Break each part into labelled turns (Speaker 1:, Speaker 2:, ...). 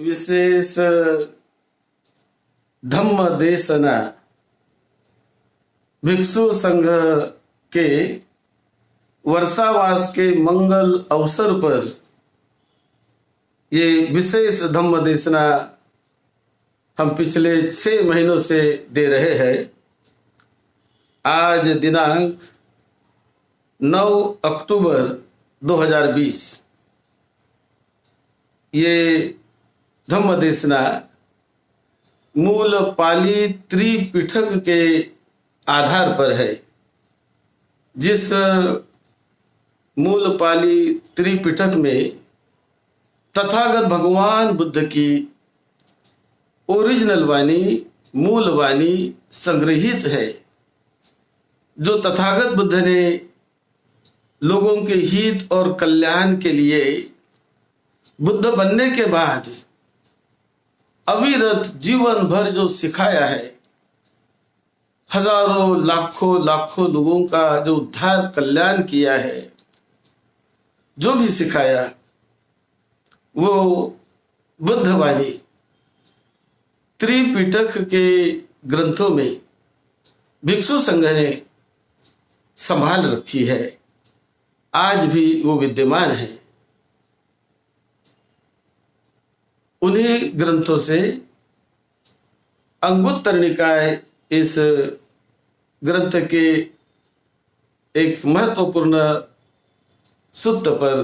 Speaker 1: विशेष धम्म देशना भिक्षु संघ के वर्षावास के मंगल अवसर पर ये विशेष धम्म देशना हम पिछले 6 महीनों से दे रहे हैं। आज दिनांक 9 अक्टूबर 2020 ये धम्म देशना मूल पाली त्रिपिटक के आधार पर है। जिस मूल पाली त्रिपिटक में तथागत भगवान बुद्ध की ओरिजिनल वाणी, मूल वाणी संग्रहित है, जो तथागत बुद्ध ने लोगों के हित और कल्याण के लिए बुद्ध बनने के बाद अविरत जीवन भर जो सिखाया है, हजारों लाखों लोगों का जो उद्धार कल्याण किया है, जो भी सिखाया वो बुद्ध वाणी त्रिपिटक के ग्रंथों में भिक्षु संघ ने संभाल रखी है। आज भी वो विद्यमान है। उन्हीं ग्रंथों से अंगुत्तर निकाय इस ग्रंथ के एक महत्वपूर्ण सूत्र पर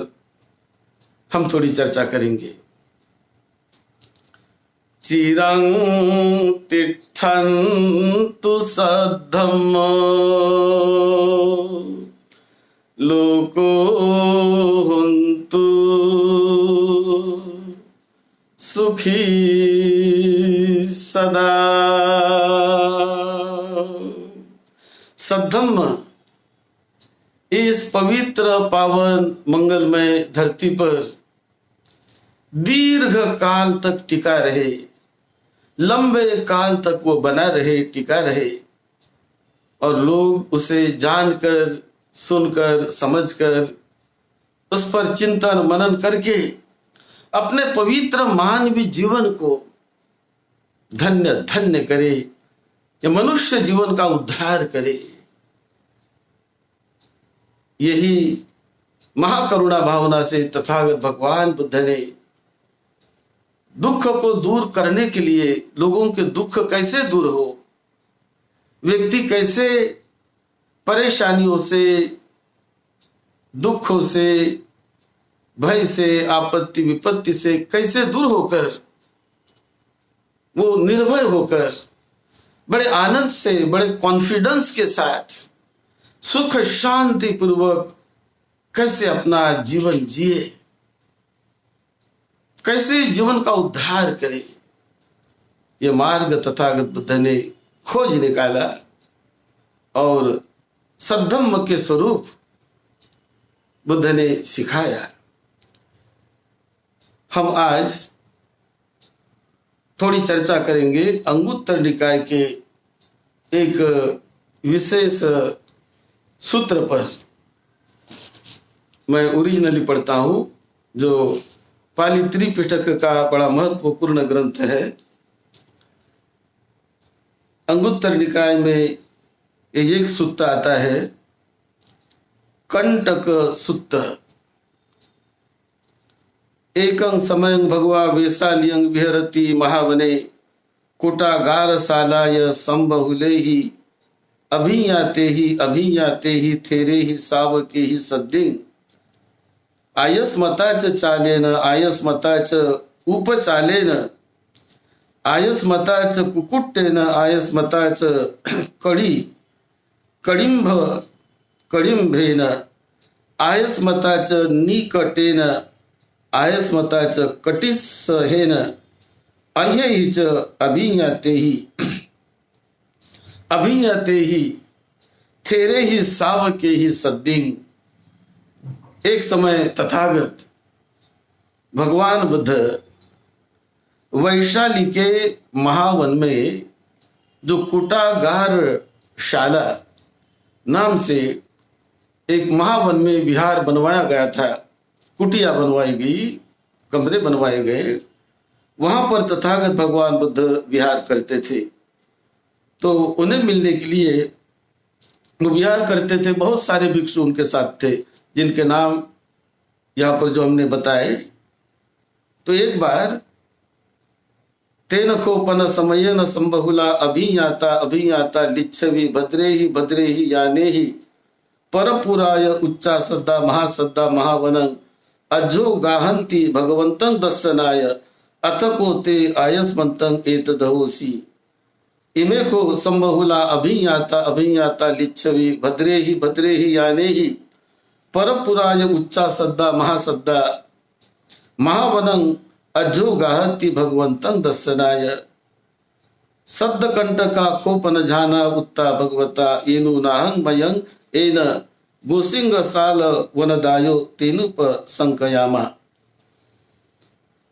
Speaker 1: हम थोड़ी चर्चा करेंगे। चिरं तिष्ठन्तु सद्धम्मो लोको हुन्तु सुखी सदा। सद्धम्म इस पवित्र पावन मंगलमय धरती पर दीर्घ काल तक टिका रहे, लंबे काल तक वो बना रहे, टिका रहे, और लोग उसे जानकर, सुनकर, समझकर, उस पर चिंतन मनन करके अपने पवित्र मानवीय जीवन को धन्य धन्य करे, या मनुष्य जीवन का उद्धार करे। यही महाकरुणा भावना से तथागत भगवान बुद्ध ने दुख को दूर करने के लिए, लोगों के दुख कैसे दूर हो, व्यक्ति कैसे परेशानियों से, दुखों से, भय से, आपत्ति विपत्ति से कैसे दूर होकर वो निर्भय होकर बड़े आनंद से, बड़े कॉन्फिडेंस के साथ सुख शांति पूर्वक कैसे अपना जीवन जिए, कैसे जीवन का उद्धार करे, ये मार्ग तथागत बुद्ध ने खोज निकाला और सद्धम्म के स्वरूप बुद्ध ने सिखाया। हम आज थोड़ी चर्चा करेंगे अंगुत्तर निकाय के एक विशेष सूत्र पर। मैं ओरिजिनली पढ़ता हूं, जो पाली त्रिपिटक का बड़ा महत्वपूर्ण ग्रंथ है। अंगुत्तर निकाय में एक सूत्र आता है, कंटक सूत्र। एकं समयं भगवा वेशालियं विहरति महावने कुटागारशालाय संबहुलेहि अभियाते ही there he सावके he सद्दिं आयस्मताच चालेन आयस्मताच उपचालेन आयस्मताच कुकुट्टेन आयस्मताच कडिंभेन आयस्मताच निकटेन आयस्मताच कटिस्सहेन अह्यैच अभियाते he there ही सावके ही सद्दिं। एक समय तथागत भगवान बुद्ध वैशाली के महावन में जो कुटागार शाला नाम से एक महावन में विहार बनवाया गया था, कुटिया बनवाई गई, कमरे बनवाए गए, वहां पर तथागत भगवान बुद्ध विहार करते थे। तो उन्हें मिलने के लिए वो विहार करते थे। बहुत सारे भिक्षु उनके साथ थे, जिनके नाम यहाँ पर जो हमने बताए। तो एक बार तेन खोपन समय न संबहुला अभियाता लिच्छवि भद्रे ही याने ही परपुराय उच्चा सद्दा महावनं अजो गाहंती भगवंतं दर्शनाय अतको ते आयस्मंतं एतदहोसी इमे को संबहुला अभियाता लिच्छवि भद्रे ही याने ही परपुराय उच्चा सद्दा महावनं अजो गाहती भगवंतं दर्शनाय सद्द कंटका खोपन झाना उत्ता भगवता येनु नाहं मयं एन गोसिंग साल वनदायो तेनुप संकयामा।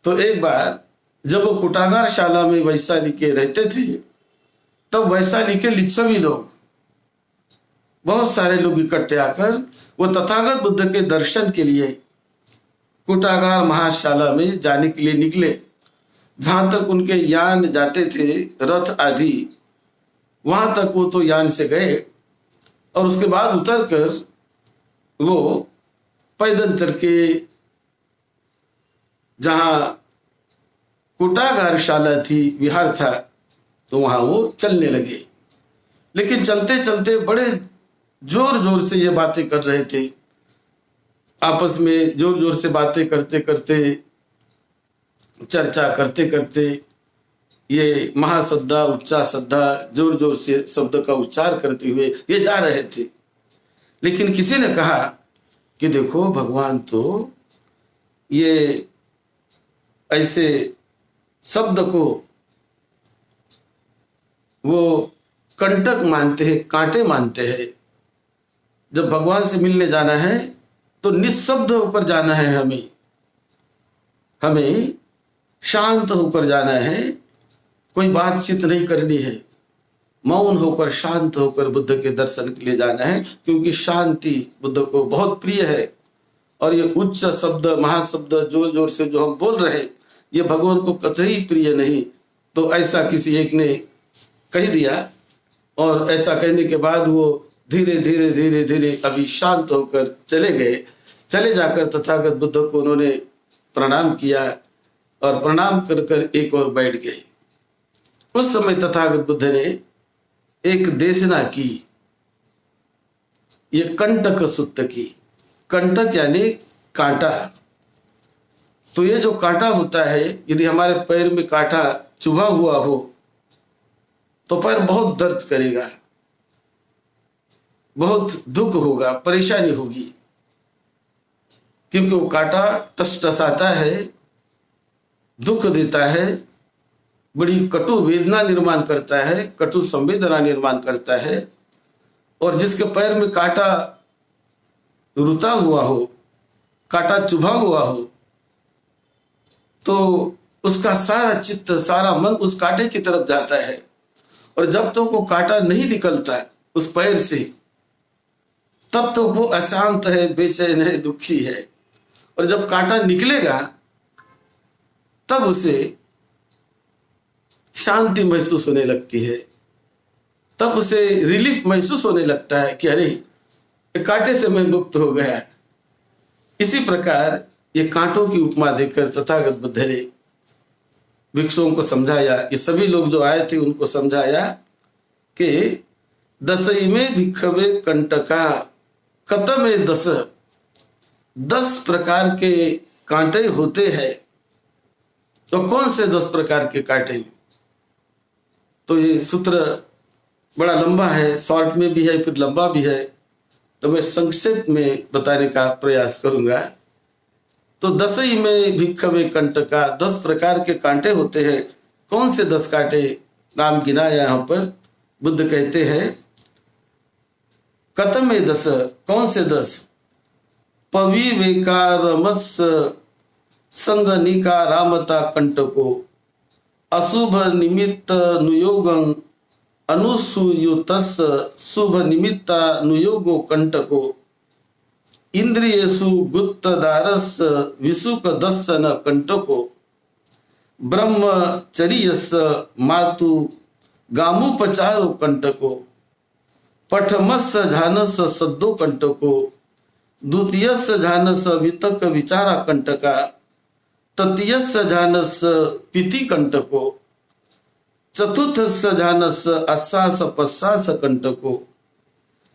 Speaker 1: तो एक बार जब वो कुटागार शाला में वैशाली के रहते थे, तब वैशाली के लिच्छवी लोग, बहुत सारे लोग इकट्ठे आकर वो तथागत बुद्ध के दर्शन के लिए कुटागार महाशाला में जाने के लिए निकले। जहां तक उनके यान जाते थे, रथ आदि, वहां तक वो तो यान से गए और उसके बाद उतरकर वो पैदल चल के जहां कुटागार शाला थी, विहार था, तो वहां वो चलने लगे। लेकिन चलते चलते बड़े जोर जोर से ये बातें कर रहे थे। आपस में जोर जोर से बातें करते करते, चर्चा करते करते ये महासद्दा उच्चा सद्दा जोर जोर से शब्द का उच्चार करते हुए ये जा रहे थे। लेकिन किसी ने कहा कि देखो, भगवान तो ये ऐसे शब्द को वो कंटक मानते हैं, कांटे मानते हैं। जब भगवान से मिलने जाना है तो निशब्द होकर जाना है, हमें शांत होकर जाना है, कोई बातचीत नहीं करनी है, मौन होकर शांत होकर बुद्ध के दर्शन के लिए जाना है, क्योंकि शांति बुद्ध को बहुत प्रिय है। और ये उच्च शब्द महाशब्द जोर जोर से जो हम बोल रहे, ये भगवान को कतई प्रिय नहीं। तो ऐसा किसी एक ने कह दिया और ऐसा कहने के बाद वो धीरे धीरे धीरे धीरे अभी शांत होकर चले गए। चले जाकर तथागत बुद्ध को उन्होंने प्रणाम किया और प्रणाम कर कर एक और बैठ गए। उस समय तथागत बुद्ध ने एक देशना की, ये कंटक सुत्त की। कंटक यानी कांटा। तो ये जो कांटा होता है, यदि हमारे पैर में कांटा चुभा हुआ हो तो पैर बहुत दर्द करेगा, बहुत दुख होगा, परेशानी होगी, क्योंकि वो कांटा टसटसाता है, दुख देता है, बड़ी कटु वेदना निर्माण करता है, कटु संवेदना निर्माण करता है। और जिसके पैर में कांटा रुता हुआ हो, कांटा चुभा हुआ हो, तो उसका सारा चित्त, सारा मन उस कांटे की तरफ जाता है। और जब तक वो कांटा नहीं निकलता उस पैर से, तब तो वो अशांत है, बेचैन है, दुखी है। और जब कांटा निकलेगा तब उसे शांति महसूस होने लगती है, तब उसे रिलीफ महसूस होने लगता है कि अरे, कांटे से मैं मुक्त हो गया। इसी प्रकार ये कांटों की उपमा देकर तथागत बुद्ध ने भिक्षुओं को समझाया, ये सभी लोग जो आए थे उनको समझाया कि दसई में भिक्षवे कंटका कतमे 10 प्रकार के कांटे होते हैं। तो कौन से 10 प्रकार के कांटे? तो ये सूत्र बड़ा लंबा है, शॉर्ट में भी है, फिर लंबा भी है, तो मैं संक्षेप में बताने का प्रयास करूंगा। तो दसई में भिक्षवे कंटका, 10 प्रकार के कांटे होते हैं। कौन से 10 कांटे? नाम गिनाया यहाँ पर। बुद्ध कहते हैं कतमे 10, कौन से 10? पविवेकारमस संगनिका रामता कंटको अशुभ निमित्त नुयोगं अनुसूयुतस शुभ निमित्ता नुयोगो कंटको इंद्रियेषु गुप्तदारस विसुक दर्शन कंटको ब्रह्मचर्यस्य मातु गामुपचारो कंटको पठमस्य ध्यानस्य सद्दो कंटको द्वितीयस्य ध्यानस्य वितक विचारा कंटका तृतीयस्य ध्यानस्य पीति कंटको चतुर्थस्य ध्यानस्य आश्वास प्रश्वास कंटको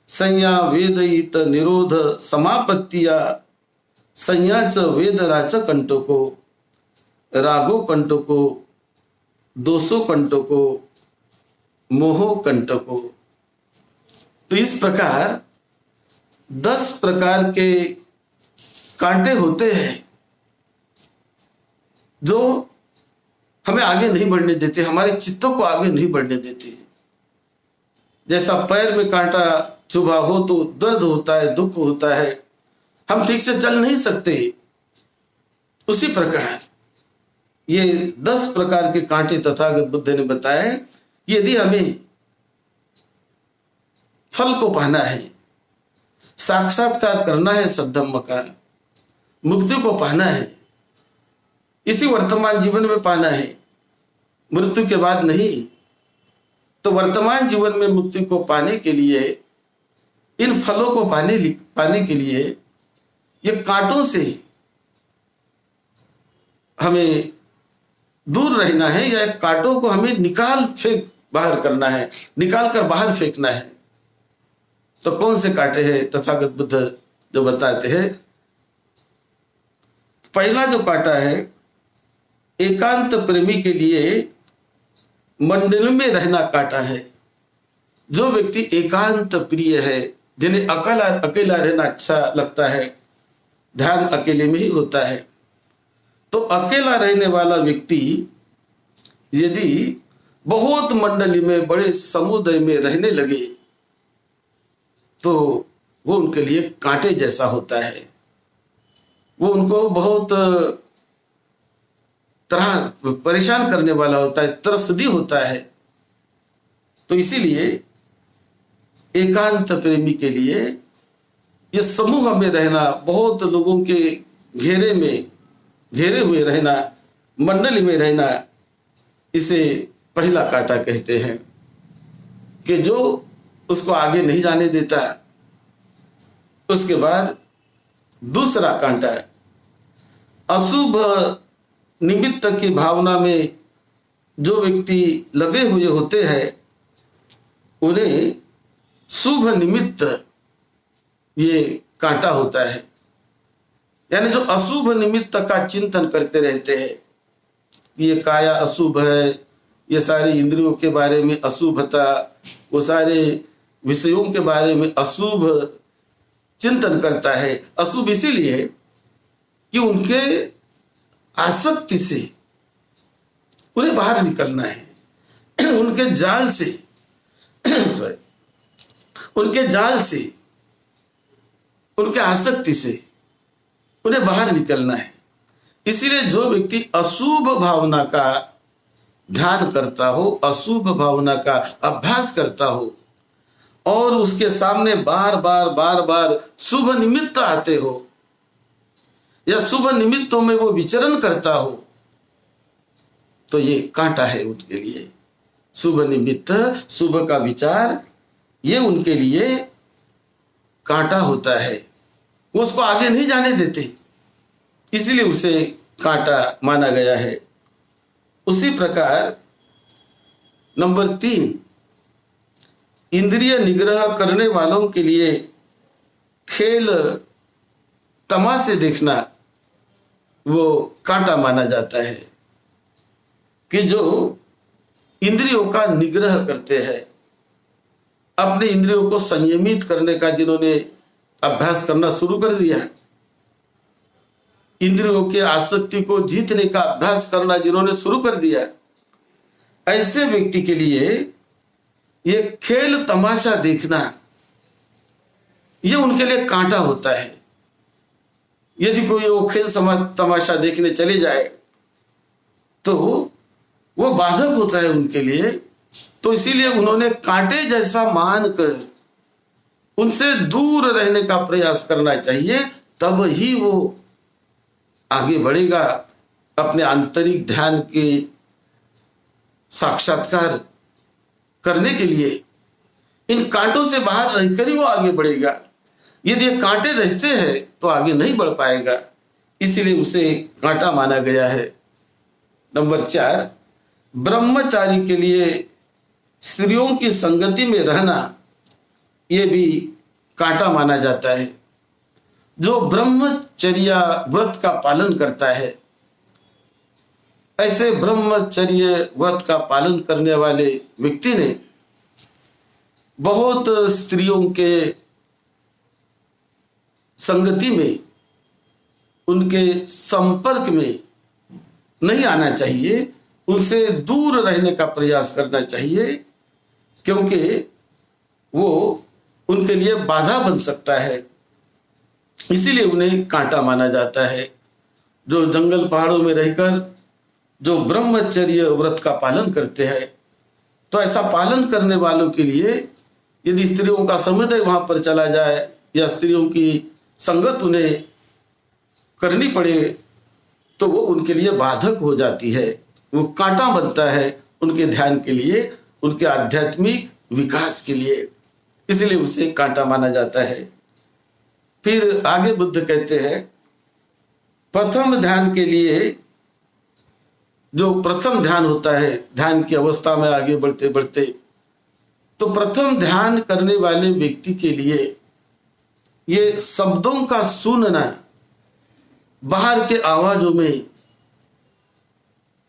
Speaker 1: संज्ञा वेदयित निरोध समापत्तिया संज्ञा च वेदराच कंटको रागो कंटको दोषो कंटको मोहो कंटको। तो इस प्रकार 10 प्रकार के कांटे होते हैं जो हमें आगे नहीं बढ़ने देते, हमारे चित्तों को आगे नहीं बढ़ने देते। जैसा पैर में कांटा चुभा हो तो दर्द होता है, दुख होता है, हम ठीक से चल नहीं सकते। उसी प्रकार ये 10 प्रकार के कांटे तथागत बुद्ध ने बताए कि यदि हमें फल को पाना है, साक्षात्कार करना है सद्धम्म का, मुक्ति को पाना है, इसी वर्तमान जीवन में पाना है, मृत्यु के बाद नहीं, तो वर्तमान जीवन में मुक्ति को पाने के लिए, इन फलों को पाने के लिए ये कांटों से हमें दूर रहना है, या कांटों को हमें बाहर करना है, निकाल कर बाहर फेंकना है। तो कौन से कांटे हैं तथागत बुद्ध जो बताते हैं? पहला जो कांटा है, एकांत प्रेमी के लिए मंडल में रहना कांटा है। जो व्यक्ति एकांत प्रिय है, जिन्हें अकेला रहना अच्छा लगता है, ध्यान अकेले में ही होता है, तो अकेला रहने वाला व्यक्ति यदि बहुत मंडली में, बड़े समुदाय में रहने लगे तो वो उनके लिए कांटे जैसा होता है। वो उनको बहुत तरह परेशान करने वाला होता है, त्रसदी होता है। तो इसीलिए एकांत प्रेमी के लिए ये समूह में रहना, बहुत लोगों के घेरे हुए रहना, मंडली में रहना, इसे पहला कांटा कहते हैं कि जो उसको आगे नहीं जाने देता। उसके बाद दूसरा कांटा है, अशुभ निमित्त की भावना में जो व्यक्ति लगे हुए होते हैं, उन्हें शुभ निमित्त ये कांटा होता है। यानी जो अशुभ निमित्त का चिंतन करते रहते हैं, ये काया अशुभ है, ये सारी इंद्रियों के बारे में अशुभता, वो सारे विषयों के बारे में अशुभ चिंतन करता है। अशुभ इसीलिए कि उनके आसक्ति से उन्हें बाहर निकलना है, उनके जाल से उनके आसक्ति से उन्हें बाहर निकलना है। इसीलिए जो व्यक्ति अशुभ भावना का ध्यान करता हो, अशुभ भावना का अभ्यास करता हो, और उसके सामने बार बार शुभ निमित्त आते हो, या शुभ निमित्तों में वो विचरण करता हो, तो ये कांटा है उनके लिए। शुभ निमित्त, शुभ का विचार, ये उनके लिए कांटा होता है। वो उसको आगे नहीं जाने देते, इसलिए उसे कांटा माना गया है। उसी प्रकार नंबर 3, इंद्रिय निग्रह करने वालों के लिए खेल तमाशे देखना वो कांटा माना जाता है। कि जो इंद्रियों का निग्रह करते हैं, अपने इंद्रियों को संयमित करने का जिन्होंने अभ्यास करना शुरू कर दिया, इंद्रियों के आसक्ति को जीतने का अभ्यास करना जिन्होंने शुरू कर दिया, ऐसे व्यक्ति के लिए ये खेल तमाशा देखना, ये उनके लिए कांटा होता है। यदि कोई वो खेल तमाशा देखने चले जाए तो वो बाधक होता है उनके लिए। तो इसीलिए उन्होंने कांटे जैसा मानकर उनसे दूर रहने का प्रयास करना चाहिए, तब ही वो आगे बढ़ेगा। अपने आंतरिक ध्यान के साक्षात्कार करने के लिए इन कांटों से बाहर रहकर ही वो आगे बढ़ेगा। यदि ये कांटे रहते हैं तो आगे नहीं बढ़ पाएगा, इसीलिए उसे कांटा माना गया है। नंबर 4, ब्रह्मचारी के लिए स्त्रियों की संगति में रहना ये भी कांटा माना जाता है। जो ब्रह्मचर्य व्रत का पालन करता है, ऐसे ब्रह्मचर्य व्रत का पालन करने वाले व्यक्ति ने बहुत स्त्रियों के संगति में, उनके संपर्क में नहीं आना चाहिए, उनसे दूर रहने का प्रयास करना चाहिए, क्योंकि वो उनके लिए बाधा बन सकता है। इसीलिए उन्हें कांटा माना जाता है। जो जंगल पहाड़ों में रहकर जो ब्रह्मचर्य व्रत का पालन करते हैं, तो ऐसा पालन करने वालों के लिए यदि स्त्रियों का समुदाय वहां पर चला जाए या स्त्रियों की संगत उन्हें करनी पड़े, तो वो उनके लिए बाधक हो जाती है, वो कांटा बनता है उनके ध्यान के लिए, उनके आध्यात्मिक विकास के लिए, इसलिए उसे कांटा माना जाता है। फिर आगे बुद्ध कहते हैं, प्रथम ध्यान के लिए, जो प्रथम ध्यान होता है, ध्यान की अवस्था में आगे बढ़ते बढ़ते, तो प्रथम ध्यान करने वाले व्यक्ति के लिए ये शब्दों का सुनना, बाहर के आवाजों में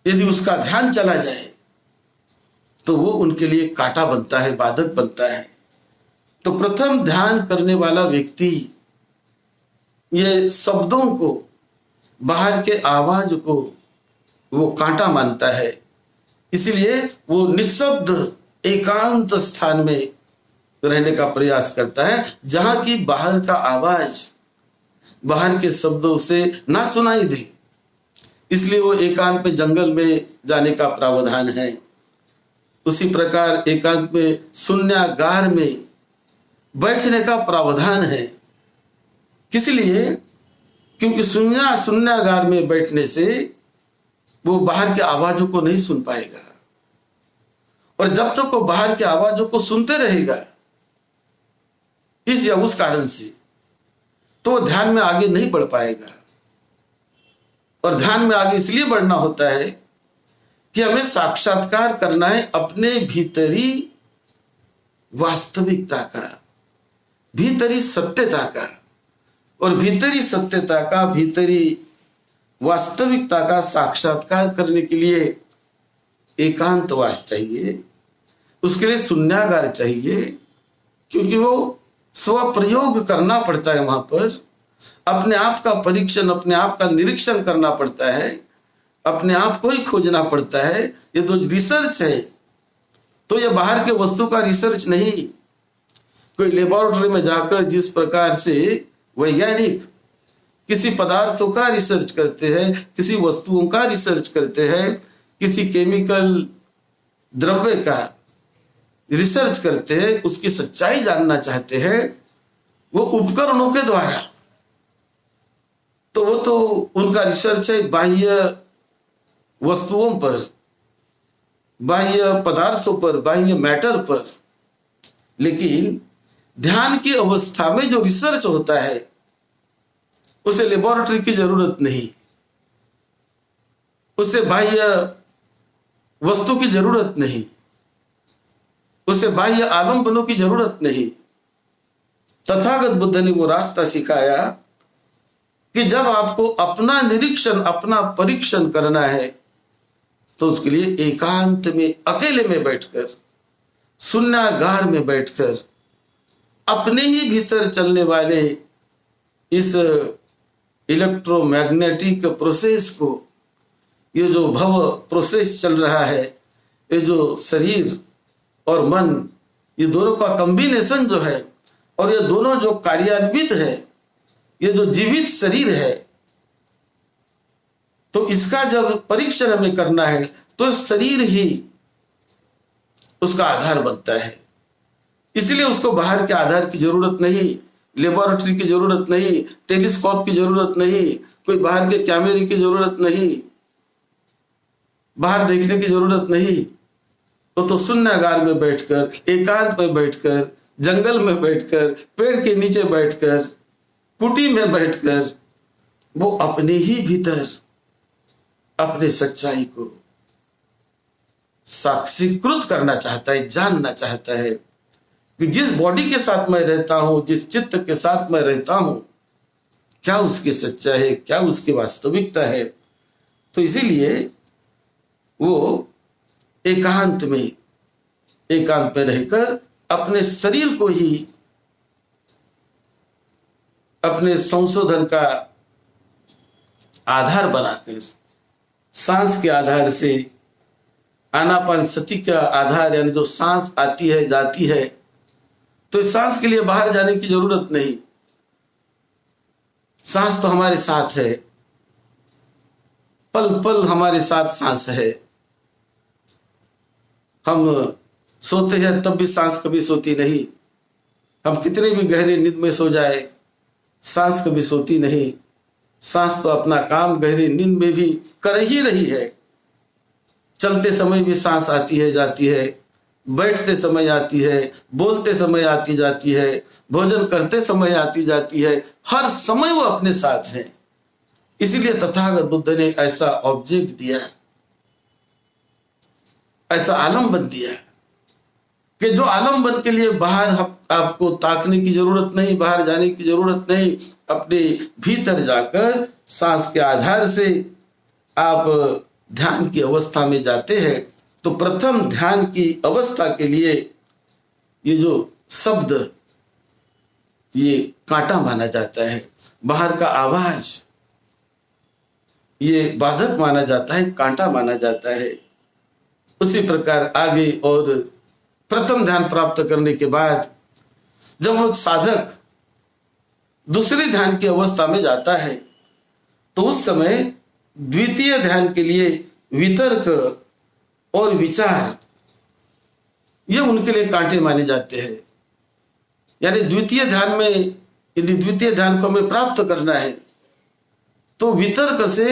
Speaker 1: यदि उसका ध्यान चला जाए तो वो उनके लिए कांटा बनता है, बाधक बनता है। तो प्रथम ध्यान करने वाला व्यक्ति ये शब्दों को, बाहर के आवाज को वो कांटा मानता है, इसलिए वो निशब्द एकांत स्थान में रहने का प्रयास करता है, जहां की बाहर का आवाज, बाहर के शब्दों से ना सुनाई दे। इसलिए वो एकांत में जंगल में जाने का प्रावधान है। उसी प्रकार एकांत में शून्यागार में बैठने का प्रावधान है। किस लिए? क्योंकि शून्यागार में बैठने से वो बाहर के आवाजों को नहीं सुन पाएगा, और जब तक वो बाहर के आवाजों को सुनते रहेगा इस या उस कारण से, तो ध्यान में आगे नहीं बढ़ पाएगा। और ध्यान में आगे इसलिए बढ़ना होता है कि हमें साक्षात्कार करना है अपने भीतरी वास्तविकता का, भीतरी सत्यता का, और भीतरी सत्यता का, भीतरी वास्तविकता का साक्षात्कार करने के लिए एकांतवास चाहिए, उसके लिए शून्यागार चाहिए, क्योंकि वो स्व प्रयोग करना पड़ता है। वहां पर अपने आप का परीक्षण, अपने आप का निरीक्षण करना पड़ता है, अपने आप को ही खोजना पड़ता है। ये तो रिसर्च है, तो ये बाहर के वस्तु का रिसर्च नहीं। कोई लेबोरेटरी में जाकर जिस प्रकार से वैज्ञानिक किसी पदार्थों का रिसर्च करते हैं, किसी वस्तुओं का रिसर्च करते हैं, किसी केमिकल द्रव्य का रिसर्च करते हैं, उसकी सच्चाई जानना चाहते हैं, वो उपकरणों के द्वारा, तो वो तो उनका रिसर्च है बाह्य वस्तुओं पर, बाह्य पदार्थों पर, बाह्य मैटर पर। लेकिन ध्यान की अवस्था में जो रिसर्च होता है उसे लेबोरेटरी की जरूरत नहीं, उसे बाह्य वस्तु की जरूरत नहीं, उसे बाह्य आलंबनों की जरूरत नहीं। तथागत बुद्ध ने वो रास्ता सिखाया कि जब आपको अपना निरीक्षण, अपना परीक्षण करना है, तो उसके लिए एकांत में, अकेले में बैठकर, शून्यागार में बैठकर, अपने ही भीतर चलने वाले इस इलेक्ट्रोमैग्नेटिक प्रोसेस को, ये जो भव प्रोसेस चल रहा है, ये जो शरीर और मन, ये दोनों का कॉम्बिनेशन जो है, और ये दोनों जो कार्यान्वित है, ये जो जीवित शरीर है, तो इसका जब परीक्षण हमें करना है तो शरीर ही उसका आधार बनता है। इसलिए उसको बाहर के आधार की जरूरत नहीं, लेबोरेटरी की जरूरत नहीं, टेलीस्कोप की जरूरत नहीं, कोई बाहर के कैमरे की जरूरत नहीं। बाहर देखने की जरूरत नहीं। वो तो शून्यागार में बैठकर, एकांत में बैठकर, जंगल में बैठकर, पेड़ के नीचे बैठकर, कुटी में बैठकर वो अपने ही भीतर अपने सच्चाई को साक्षीकृत करना चाहता है, जानना चाहता है कि जिस बॉडी के साथ मैं रहता हूं, जिस चित्त के साथ मैं रहता हूं, क्या उसकी सच्चाई है, क्या उसकी वास्तविकता है। तो इसीलिए वो एकांत में रहकर अपने शरीर को ही अपने संशोधन का आधार बनाकर, सांस के आधार से, आनापानसति का आधार, यानी जो सांस आती है जाती है, तो इस सांस के लिए बाहर जाने की जरूरत नहीं। सांस तो हमारे साथ है, पल पल हमारे साथ सांस है। हम सोते हैं तब भी सांस कभी सोती नहीं। हम कितने भी गहरे नींद में सो जाए, सांस कभी सोती नहीं। सांस तो अपना काम गहरी नींद में भी कर ही रही है। चलते समय भी सांस आती है जाती है, बैठते समय आती है, बोलते समय आती जाती है, भोजन करते समय आती जाती है, हर समय वो अपने साथ है। इसीलिए तथागत बुद्ध ने ऐसा ऑब्जेक्ट दिया, ऐसा आलम्बन दिया कि जो आलम्बन के लिए बाहर आपको ताकने की जरूरत नहीं, बाहर जाने की जरूरत नहीं। अपने भीतर जाकर सांस के आधार से आप ध्यान की अवस्था में जाते हैं। तो प्रथम ध्यान की अवस्था के लिए ये जो शब्द, ये कांटा माना जाता है, बाहर का आवाज ये बाधक माना जाता है, कांटा माना जाता है। उसी प्रकार आगे और प्रथम ध्यान प्राप्त करने के बाद जब वो साधक दूसरे ध्यान की अवस्था में जाता है, तो उस समय द्वितीय ध्यान के लिए वितर्क और विचार ये उनके लिए कांटे माने जाते हैं। यानी द्वितीय ध्यान में यदि द्वितीय ध्यान को हमें प्राप्त करना है तो वितर्क से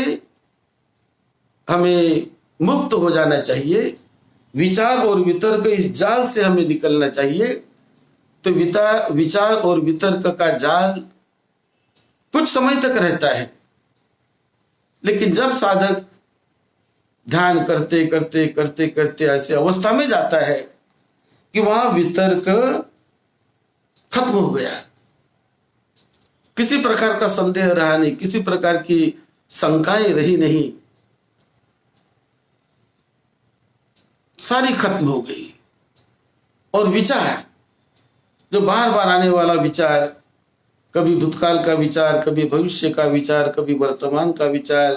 Speaker 1: हमें मुक्त हो जाना चाहिए, विचार और वितर्क इस जाल से हमें निकलना चाहिए। तो विचार और वितर्क का जाल कुछ समय तक रहता है, लेकिन जब साधक ध्यान करते करते करते करते ऐसे अवस्था में जाता है कि वहां वितर्क खत्म हो गया, किसी प्रकार का संदेह रहा नहीं, किसी प्रकार की शंकाएं रही नहीं, सारी खत्म हो गई। और विचार जो बार बार आने वाला विचार, कभी भूतकाल का विचार, कभी भविष्य का विचार, कभी वर्तमान का विचार,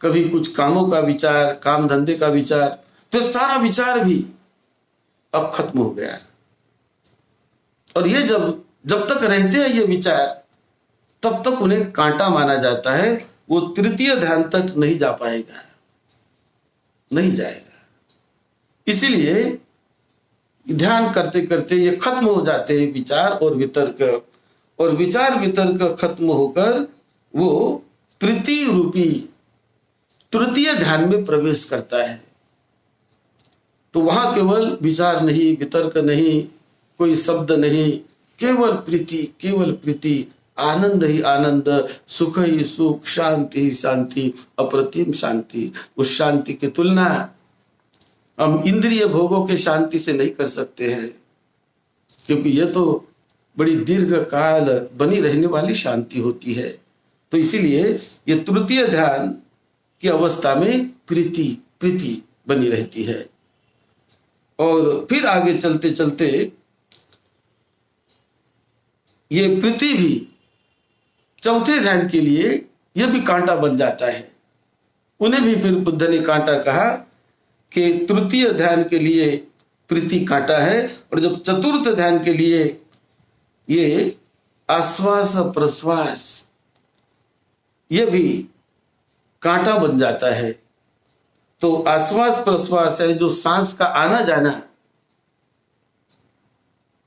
Speaker 1: कभी कुछ कामों का विचार, काम धंधे का विचार, तो सारा विचार भी अब खत्म हो गया। और ये जब तक रहते हैं ये विचार, तब तक उन्हें कांटा माना जाता है। वो तृतीय ध्यान तक नहीं जा पाएगा, नहीं जाएगा। इसीलिए ध्यान करते करते ये खत्म हो जाते हैं विचार और वितर्क, और विचार वितर्क खत्म होकर वो प्रीति रूपी तृतीय ध्यान में प्रवेश करता है। तो वहां केवल विचार नहीं, वितर्क नहीं, कोई शब्द नहीं, केवल प्रीति, केवल प्रीति, आनंद ही आनंद, सुख ही सुख, शांति ही शांति, अप्रतिम शांति। उस शांति की तुलना हम इंद्रिय भोगों के शांति से नहीं कर सकते हैं, क्योंकि यह तो बड़ी दीर्घ काल बनी रहने वाली शांति होती है। तो इसीलिए ये तृतीय ध्यान की अवस्था में प्रीति बनी रहती है। और फिर आगे चलते चलते ये प्रीति भी चौथे ध्यान के लिए यह भी कांटा बन जाता है। उन्हें भी फिर बुद्ध ने कांटा कहा कि तृतीय ध्यान के लिए प्रीति कांटा है, और जब चतुर्थ ध्यान के लिए ये आश्वास प्रश्वास ये भी कांटा बन जाता है। तो आश्वास प्रश्वास यानी जो सांस का आना जाना,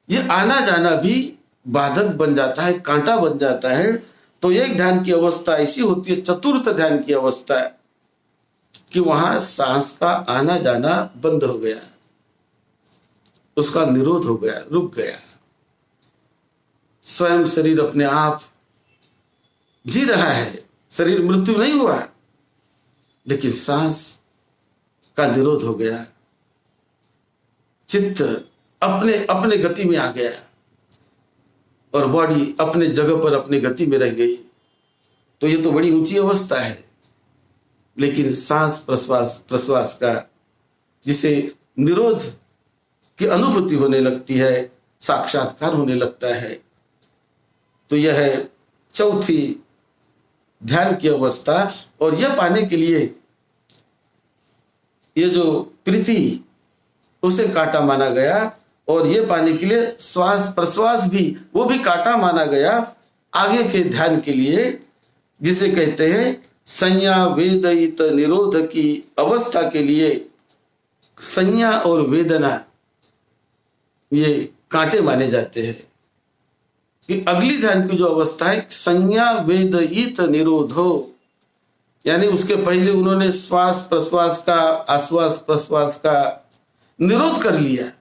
Speaker 1: ये आना जाना भी बाधक बन जाता है, कांटा बन जाता है। तो एक ध्यान की अवस्था ऐसी होती है, चतुर्थ ध्यान की अवस्था, कि वहां सांस का आना जाना बंद हो गया, उसका निरोध हो गया, रुक गया। स्वयं शरीर अपने आप जी रहा है, शरीर मृत्यु नहीं हुआ, लेकिन सांस का निरोध हो गया। चित्त अपने अपने गति में आ गया और बॉडी अपने जगह पर अपनी गति में रह गई। तो ये तो बड़ी ऊंची अवस्था है। लेकिन सांस प्रश्वास का जिसे निरोध की अनुभूति होने लगती है, साक्षात्कार होने लगता है, तो यह है चौथी ध्यान की अवस्था। और यह पाने के लिए ये जो प्रीति उसे कांटा माना गया, और ये पाने के लिए श्वास प्रश्वास भी वो भी कांटा माना गया आगे के ध्यान के लिए, जिसे कहते हैं संज्ञा वेदित निरोध की अवस्था के लिए। संज्ञा और वेदना ये कांटे माने जाते हैं कि अगली ध्यान की जो अवस्था है संज्ञा वेदित निरोधो, यानी उसके पहले उन्होंने श्वास प्रश्वास का, आश्वास प्रश्वास का निरोध कर लिया,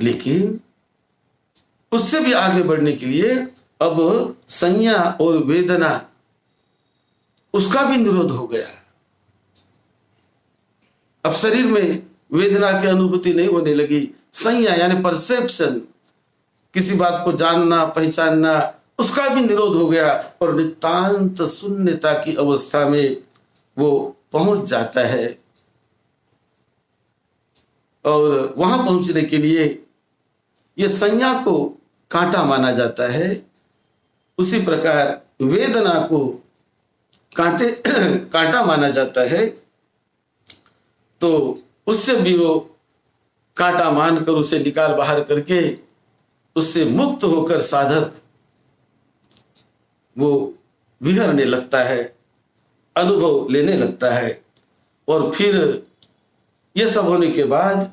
Speaker 1: लेकिन उससे भी आगे बढ़ने के लिए अब संज्ञा और वेदना उसका भी निरोध हो गया। अब शरीर में वेदना की अनुभूति नहीं होने लगी। संज्ञा यानी परसेप्शन, किसी बात को जानना पहचानना, उसका भी निरोध हो गया और नितांत शून्यता की अवस्था में वो पहुंच जाता है। और वहां पहुंचने के लिए ये संज्ञा को कांटा माना जाता है, उसी प्रकार वेदना को कांटा माना जाता है। तो उससे भी वो कांटा मानकर उसे निकाल बाहर करके उससे मुक्त होकर साधक वो विहरने लगता है, अनुभव लेने लगता है। और फिर ये सब होने के बाद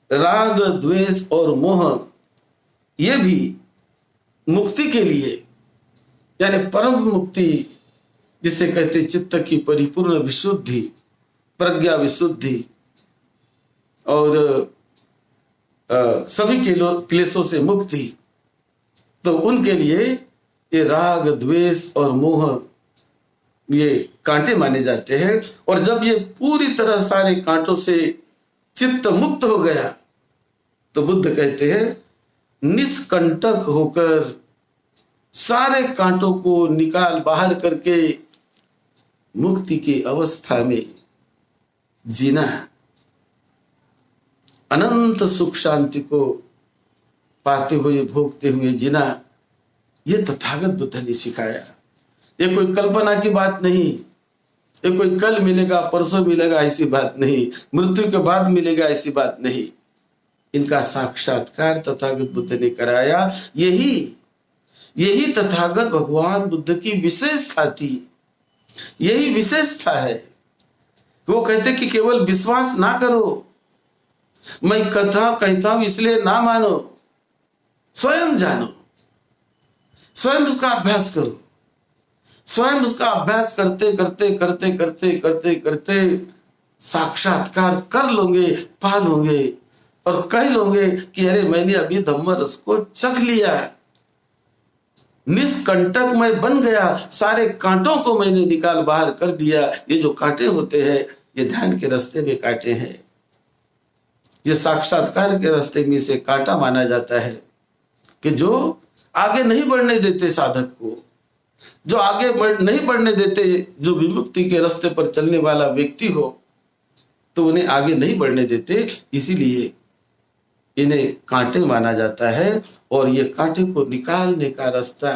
Speaker 1: राग द्वेष और मोह ये भी मुक्ति के लिए, यानी परम मुक्ति जिसे कहते चित्त की परिपूर्ण विशुद्धि, प्रज्ञा विशुद्धि और सभी क्लेशों से मुक्ति, तो उनके लिए ये राग द्वेष और मोह ये कांटे माने जाते हैं। और जब ये पूरी तरह सारे कांटों से चित्त मुक्त हो गया, तो बुद्ध कहते हैं निष्कंटक होकर सारे कांटों को निकाल बाहर करके मुक्ति की अवस्था में जीना, अनंत सुख शांति को पाते हुए भोगते हुए जीना, ये तथागत बुद्ध ने सिखाया। ये कोई कल्पना की बात नहीं, ये कोई कल मिलेगा परसों मिलेगा ऐसी बात नहीं, मृत्यु के बाद मिलेगा ऐसी बात नहीं। इनका साक्षात्कार तथागत बुद्ध ने कराया। यही तथागत भगवान बुद्ध की विशेषता थी, यही विशेषता है। वो कहते कि केवल विश्वास ना करो, मैं कथा कहता हूं इसलिए ना मानो, स्वयं जानो, स्वयं उसका अभ्यास करो। स्वयं उसका अभ्यास करते करते करते करते करते करते साक्षात्कार कर लोगे, पा लोगे और कह लोगे कि अरे मैंने अभी धम्म रस को चख लिया, निष्कंटक मैं बन गया, सारे कांटों को मैंने निकाल बाहर कर दिया। ये जो कांटे होते हैं ये ध्यान के रास्ते में कांटे हैं, ये साक्षात्कार के रास्ते में से कांटा माना जाता है कि जो आगे नहीं बढ़ने देते साधक को, जो आगे नहीं बढ़ने देते, जो विमुक्ति के रास्ते पर चलने वाला व्यक्ति हो तो उन्हें आगे नहीं बढ़ने देते, इसीलिए इन्हें कांटे माना जाता है। और ये कांटे को निकालने का रास्ता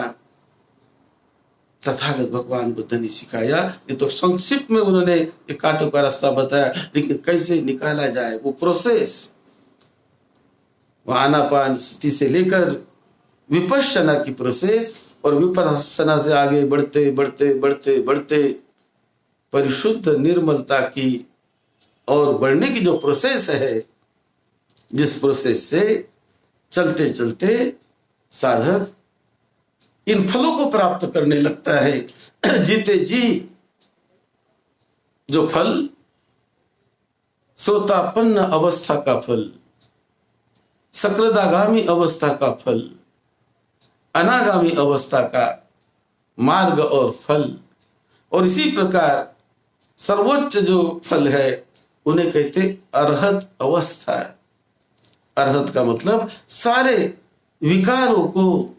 Speaker 1: तथागत भगवान बुद्ध ने सिखाया। ये तो संक्षिप्त में उन्होंने ये कांटों का रास्ता बताया, लेकिन कैसे निकाला जाए वो प्रोसेस, वो आनापान स्थिति से लेकर विपश्यना की प्रोसेस, और विपश्यना से आगे बढ़ते बढ़ते बढ़ते बढ़ते परिशुद्ध निर्मलता की और बढ़ने की जो प्रोसेस है, जिस प्रोसेस से चलते चलते साधक इन फलों को प्राप्त करने लगता है। जीते जी जो फल श्रोतापन्न अवस्था का फल, सकृदागामी अवस्था का फल, अनागामी अवस्था का मार्ग और फल, और इसी प्रकार सर्वोच्च जो फल है उन्हें कहते अरहत अवस्था। अरहत का मतलब सारे विकारों को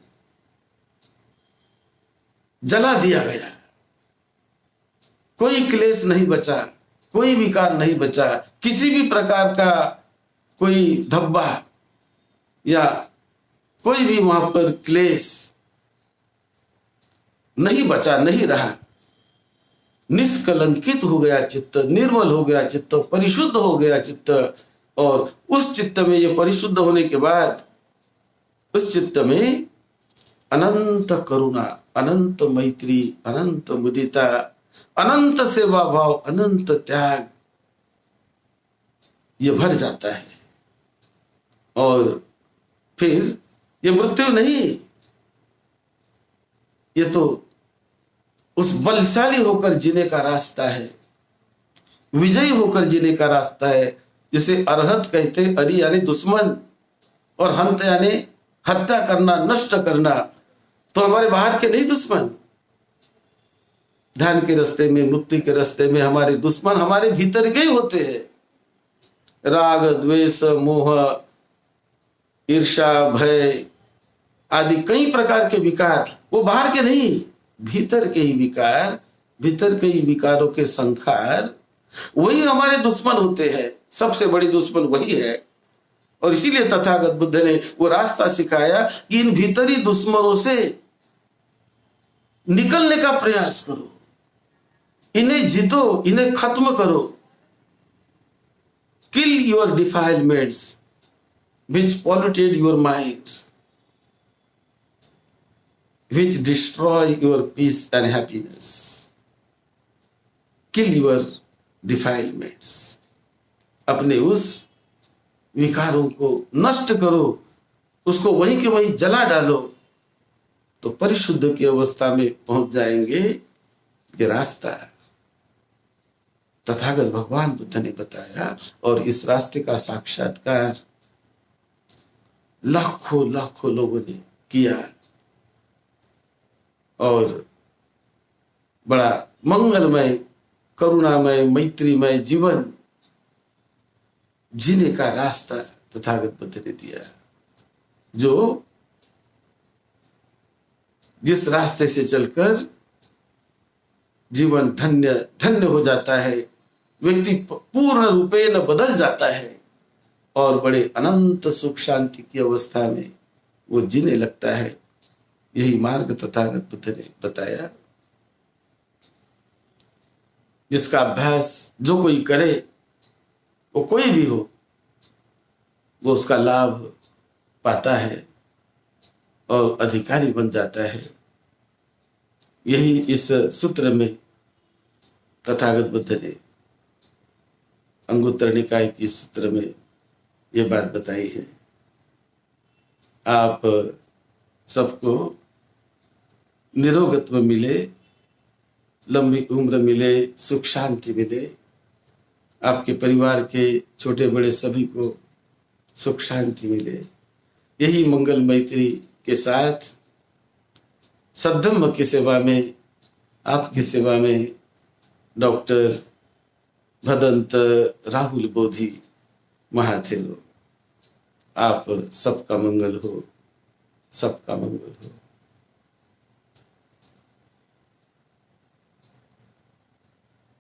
Speaker 1: जला दिया गया, कोई क्लेश नहीं बचा, कोई विकार नहीं बचा, किसी भी प्रकार का कोई धब्बा या कोई भी वहां पर क्लेश नहीं बचा, नहीं रहा। निष्कलंकित हो गया चित्त, निर्मल हो गया चित्त, परिशुद्ध हो गया चित्त। और उस चित्त में, ये परिशुद्ध होने के बाद उस चित्त में अनंत करुणा, अनंत मैत्री, अनंत मुदिता, अनंत सेवा भाव, अनंत त्याग ये भर जाता है। और फिर ये मृत्यु नहीं, ये तो उस बलशाली होकर जीने का रास्ता है, विजयी होकर जीने का रास्ता है, जिसे अरहत कहते। अरि यानी दुश्मन और हंत यानी हत्या करना, नष्ट करना। तो हमारे बाहर के नहीं दुश्मन, ध्यान के रास्ते में, मुक्ति के रास्ते में हमारे दुश्मन हमारे भीतर के ही होते हैं। राग, द्वेष, मोह, ईर्ष्या, भय आदि कई प्रकार के विकार, वो बाहर के नहीं, भीतर के ही विकार, भीतर के ही विकारों के संखार, वही हमारे दुश्मन होते हैं। सबसे बड़ी दुश्मन वही है। और इसीलिए तथागत बुद्ध ने वो रास्ता सिखाया कि इन भीतरी दुश्मनों से निकलने का प्रयास करो, इन्हें जीतो, इन्हें खत्म करो। Kill your defilements which polluted your minds, which destroy your peace and happiness. Kill your defilements. अपने उस विकारों को नष्ट करो, उसको वहीं के वहीं जला डालो, तो परिशुद्ध की अवस्था में पहुंच जाएंगे। ये रास्ता तथागत भगवान बुद्ध ने बताया, और इस रास्ते का साक्षात्कार लाखों लाखों लोगों ने किया और बड़ा मंगलमय, करुणामय, मैत्रीमय जीवन जीने का रास्ता तथागत बुद्ध ने दिया। जो जिस रास्ते से चलकर जीवन धन्य धन्य हो जाता है, व्यक्ति पूर्ण रूपेण बदल जाता है और बड़े अनंत सुख शांति की अवस्था में वो जीने लगता है। यही मार्ग तथागत बुद्ध ने बताया, जिसका अभ्यास जो कोई करे, वो कोई भी हो, वो उसका लाभ पाता है और अधिकारी बन जाता है। यही इस सूत्र में तथागत बुद्ध ने अंगुत्तर निकाय की सूत्र में ये बात बताई है। आप सबको निरोगत्व मिले, लंबी उम्र मिले, सुख शांति मिले, आपके परिवार के छोटे बड़े सभी को सुख शांति मिले। यही मंगल मैत्री के साथ सद्धम्म की सेवा में, आपकी सेवा में डॉक्टर भदंत राहुल बोधि महाथेरो। आप सबका मंगल हो, सबका मंगल हो।